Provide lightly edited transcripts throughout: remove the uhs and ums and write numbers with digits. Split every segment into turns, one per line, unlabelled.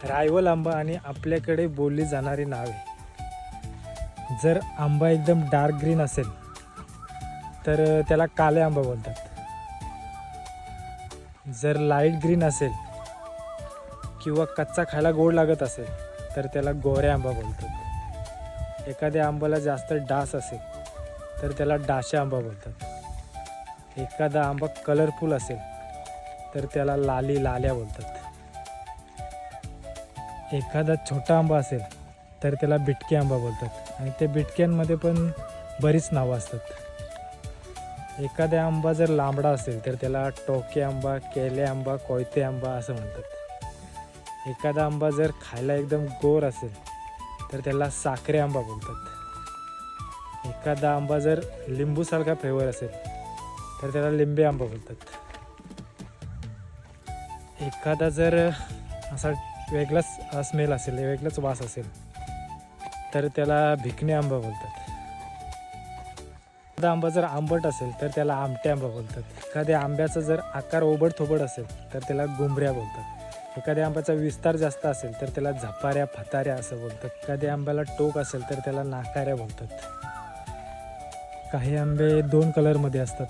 Rival आंबा आणि आपल्याकडे बोलली जाणारी नावे. जर आंबा एकदम डार्क ग्रीन असेल तर त्याला काले आंबा बोलतात. जर लाईट ग्रीन असेल किंवा कच्चा खायला गोड लागत असेल तर त्याला गोऱ्या आंबा बोलतात. एखाद्या आंब्याला जास्त डास असेल तर त्याला डाशा आंबा बोलतात. एखादा आंबा कलरफुल असेल तर त्याला लाल्या बोलतात. एखादा छोटा आंबा असेल तर त्याला बिटकी आंबा बोलतात आणि त्या बिटक्यांमध्ये पण बरीच नावं असतात. एखादा आंबा जर लांबडा असेल तर त्याला टोके आंबा, केले आंबा, कोयते आंबा असं म्हणतात. एखादा आंबा जर खायला एकदम गोड असेल तर त्याला साखरे आंबा बोलतात. एखादा आंबा जर लिंबूसारखा फ्लेवर असेल तर त्याला लिंबे आंबा बोलतात. एखादा जर असा वेगळाच स्मेल असेल, वेगळाच वास असेल तर त्याला भिकणे आंबा बोलतात. एखादा आंबा जर आंबट असेल तर त्याला आमटे आंबा बोलतात. एखाद्या आंब्याचा जर आकार ओबडथोबड असेल तर त्याला गुंबऱ्या बोलतात. एखाद्या आंब्याचा विस्तार जास्त असेल तर त्याला झपाऱ्या, फताऱ्या असं बोलतात. एखाद्या आंब्याला टोक असेल तर त्याला नाकाऱ्या बोलतात. काही आंबे 2 कलरमध्ये असतात,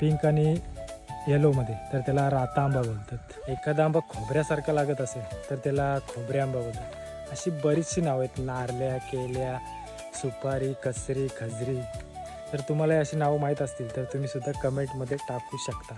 पिंक आणि येलोमध्ये, तर त्याला राता आंबा बोलतात. एखादा आंबा खोबऱ्यासारखा लागत असेल तर त्याला खोबऱ्या आंबा बोलतात. अशी बरीचशी नावं आहेत, नारल्या, केल्या, सुपारी, कसरी, खजरी. तर तुम्हाला अशी नावं माहीत असतील तर तुम्ही सुद्धा कमेंटमध्ये टाकू शकता.